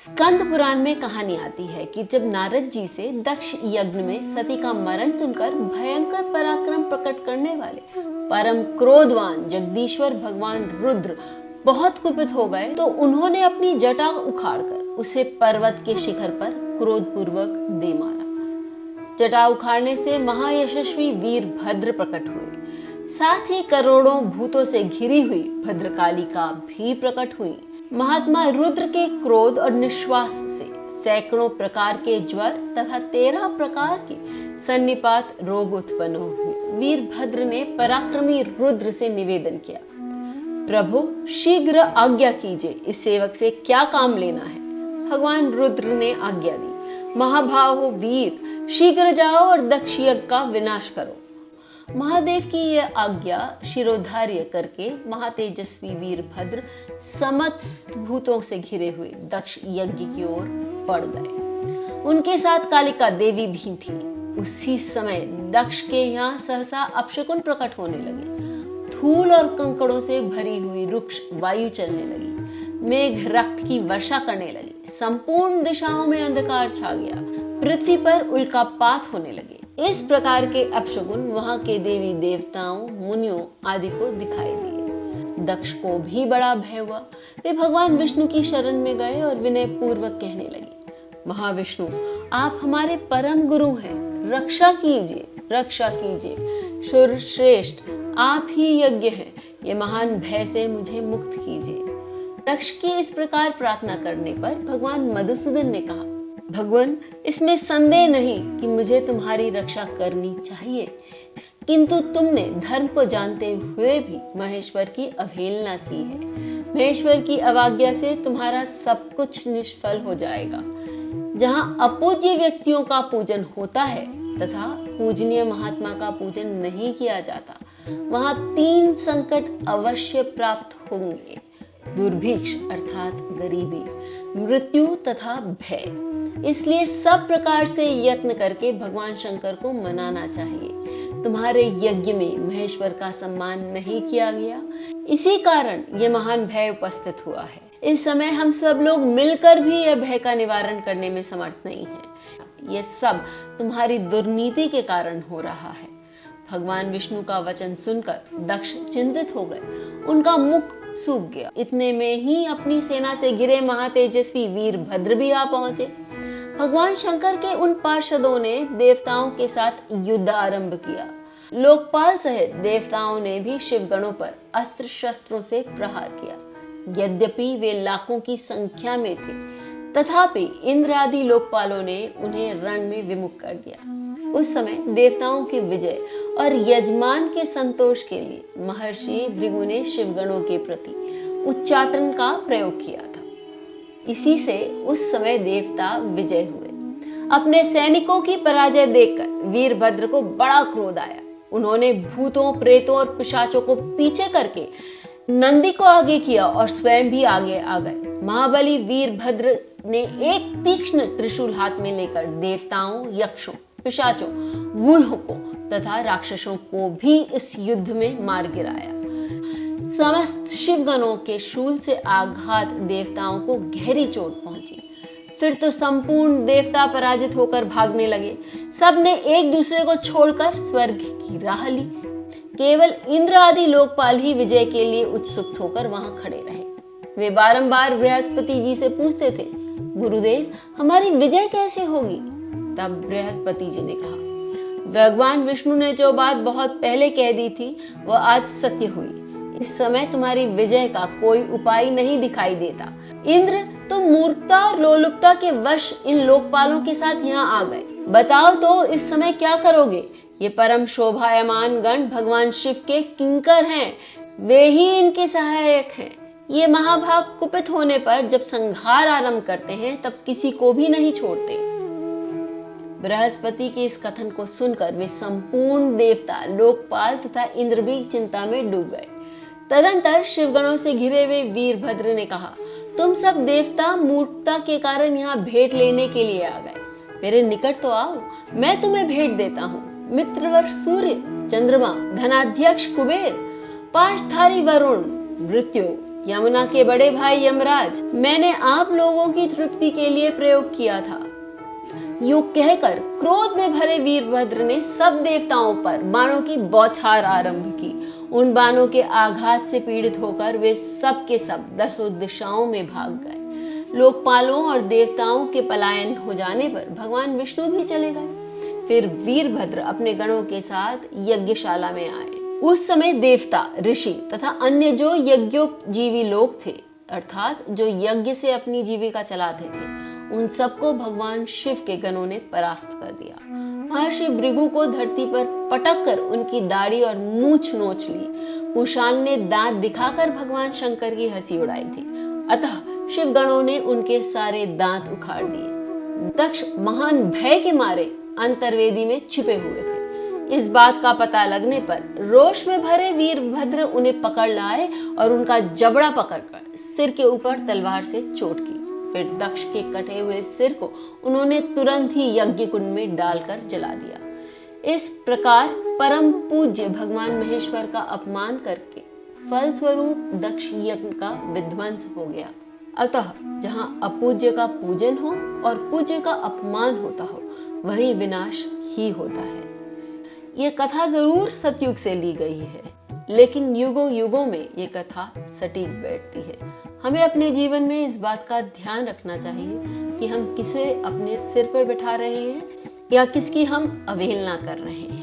स्कंद पुराण में कहानी आती है कि जब नारद जी से दक्ष यज्ञ में सती का मरण सुनकर भयंकर पराक्रम प्रकट करने वाले परम क्रोधवान जगदीश्वर भगवान रुद्र बहुत कुपित हो गए, तो उन्होंने अपनी जटा उखाड़कर उसे पर्वत के शिखर पर क्रोधपूर्वक दे मारा। जटा उखाड़ने से महायशस्वी वीरभद्र प्रकट हुए, साथ ही करोड़ों भूतों से घिरी हुई भद्रकालिका भी प्रकट हुई। महात्मा रुद्र के क्रोध और निश्वास से सैकड़ों प्रकार के ज्वर तथा 13 प्रकार के सन्निपात रोग उत्पन्न हुए। वीरभद्र ने पराक्रमी रुद्र से निवेदन किया, प्रभु शीघ्र आज्ञा कीजिए, इस सेवक से क्या काम लेना है। भगवान रुद्र ने आज्ञा दी, महाभाहो वीर, शीघ्र जाओ और दक्ष यज्ञ का विनाश करो। महादेव की यह आज्ञा शिरोधार्य करके महातेजस्वी वीरभद्र समस्त भूतों से घिरे हुए दक्ष यज्ञ की ओर बढ़ गए। उनके साथ कालिका देवी भी थी। उसी समय दक्ष के यहाँ सहसा अपशकुन प्रकट होने लगे। धूल और कंकड़ों से भरी हुई रुक्ष वायु चलने लगी, मेघ रक्त की वर्षा करने लगी, संपूर्ण दिशाओं में अंधकार छा गया, पृथ्वी पर उल्कापात होने लगे। इस प्रकार के अपशकुन वहां के देवी देवताओं, मुनियों आदि को दिखाई दिए। दक्ष को भी बड़ा भय हुआ। वे भगवान विष्णु की शरण में गए और विनय पूर्वक कहने लगे, महाविष्णु, आप हमारे परम गुरु हैं, रक्षा कीजिए, रक्षा कीजिए। सुरश्रेष्ठ, आप ही यज्ञ हैं, ये महान भय से मुझे मुक्त कीजिए। दक्ष की इस प्रकार प्रार्थना करने पर भगवान मधुसूदन ने कहा, भगवान, इसमें संदेह नहीं कि मुझे तुम्हारी रक्षा करनी चाहिए, किंतु तुमने धर्म को जानते हुए भी महेश्वर की अवहेलना की है। महेश्वर की अवज्ञा से तुम्हारा सब कुछ निष्फल हो जाएगा। जहाँ अपूज्य व्यक्तियों का पूजन होता है तथा पूजनीय महात्मा का पूजन नहीं किया जाता, वहाँ 3 संकट अवश्य प्राप्त होंगे, दुर्भिक्ष अर्थात गरीबी, मृत्यु तथा भय। इसलिए सब प्रकार से यत्न करके भगवान शंकर को मनाना चाहिए। तुम्हारे यज्ञ में महेश्वर का सम्मान नहीं किया गया, इसी कारण ये महान भय उपस्थित हुआ है। इस समय हम सब लोग मिलकर भी यह भय का निवारण करने में समर्थ नहीं है। ये सब तुम्हारी दुर्नीति के कारण हो रहा है। भगवान विष्णु का वचन सुनकर दक्ष चिंतित हो गए, उनका मुख सूख गया। इतने में ही अपनी सेना से घिरे महातेजस्वी वीरभद्र भी आ पहुंचे। भगवान शंकर के उन पार्षदों ने देवताओं के साथ युद्ध आरंभ किया। लोकपाल सहित देवताओं ने भी शिवगणों पर अस्त्र शस्त्रों से प्रहार किया। यद्यपि वे लाखों की संख्या में थे, तथापि इंद्र आदि लोकपालों ने उन्हें रण में विमुख कर दिया। उस समय देवताओं की विजय और यजमान के संतोष के लिए महर्षि भृगु ने शिवगणों के प्रति उच्चाटन का प्रयोग किया था। इसी से उस समय देवता विजय हुए। अपने सैनिकों की पराजय देखकर वीरभद्र को बड़ा क्रोध आया। उन्होंने भूतों, प्रेतों और पिशाचों को पीछे करके नंदी को आगे किया और स्वयं भी आगे आ गए। महाबली वीरभद्र ने एक तीक्ष्ण त्रिशूल हाथ में लेकर देवताओं, यक्षों, पिशाचों, गूढ़ों को तथा राक्षसों को भी इस युद्ध में मार गिराया। समस्त शिवगणों के शूल से आघात देवताओं को गहरी चोट पहुंची। फिर तो संपूर्ण देवता पराजित होकर भागने लगे। सब ने एक दूसरे को छोड़कर स्वर्ग की राह ली। केवल इंद्र आदि लोकपाल ही विजय के लिए उत्सुक होकर वहां खड़े रहे। वे बारंबार बृहस्पति जी से पूछते थे, गुरुदेव, हमारी विजय कैसे होगी? तब बृहस्पति जी ने कहा, भगवान विष्णु ने जो बात बहुत पहले कह दी थी वह आज सत्य हुई। इस समय तुम्हारी विजय का कोई उपाय नहीं दिखाई देता। इंद्र, तुम मूर्खता और लोलुपता के वश इन लोकपालों के साथ यहाँ आ गए। बताओ तो इस समय क्या करोगे? ये परम शोभायमान गण भगवान शिव के किंकर हैं, वे ही इनके सहायक हैं। ये महाभाग कुपित होने पर जब संहार आरंभ करते हैं तब किसी को भी नहीं छोड़ते। बृहस्पति के इस कथन को सुनकर वे संपूर्ण देवता, लोकपाल तथा इंद्र भी चिंता में डूब गए। तदंतर शिवगणों से घिरे हुए वीरभद्र ने कहा, तुम सब देवता मूर्खता के कारण यहाँ भेंट लेने के लिए आ गए। मेरे निकट तो आओ, मैं तुम्हें भेंट देता हूँ। मित्रवर सूर्य, चंद्रमा, धनाध्यक्ष कुबेर, पाशधारी वरुण, मृत्यु, यमुना के बड़े भाई यमराज, मैंने आप लोगों की तृप्ति के लिए प्रयोग किया था। यूं कहकर क्रोध में भरे वीरभद्र ने सब देवताओं पर बाणों की बौछार आरंभ की। उन बाणों के आघात से पीड़ित होकर वे सब के सब दसों दिशाओं में भाग गए। लोकपालों और देवताओं के पलायन हो जाने पर भगवान विष्णु भी चले गए। फिर वीरभद्र अपने गणों के साथ यज्ञशाला में आए। उस समय देवता, ऋषि तथा अन्य जो यज्ञोपजीवी लोग थे, अर्थात जो यज्ञ से अपनी जीविका चलाते थे, उन सबको भगवान शिव के गणों ने परास्त कर दिया। महर्षि भृगु को धरती पर पटक कर उनकी दाढ़ी और मूछ नोच ली। कुशान ने दांत दिखाकर भगवान शंकर की हंसी उड़ाई थी, अतः शिव गणों ने उनके सारे दांत उखाड़ दिए। दक्ष महान भय के मारे अंतर्वेदी में छिपे हुए थे। इस बात का पता लगने पर रोष में भरे वीरभद्र उन्हें पकड़ लाए और उनका जबड़ा पकड़कर सिर के ऊपर तलवार से चोट की। फिर दक्ष के कटे हुए सिर को उन्होंने तुरंत ही यज्ञ कुंड में डालकर जला दिया। इस प्रकार परम पूज्य भगवान महेश्वर का अपमान करके फलस्वरूप दक्ष यज्ञ का विध्वंस हो गया। अतः जहाँ अपूज्य का पूजन हो और पूज्य का अपमान होता हो, वही विनाश ही होता है। ये कथा जरूर सतयुग से ली गई है, लेकिन युगों युगों में ये कथा सटीक बैठती है। हमें अपने जीवन में इस बात का ध्यान रखना चाहिए कि हम किसे अपने सिर पर बैठा रहे हैं या किसकी हम अवहेलना कर रहे हैं।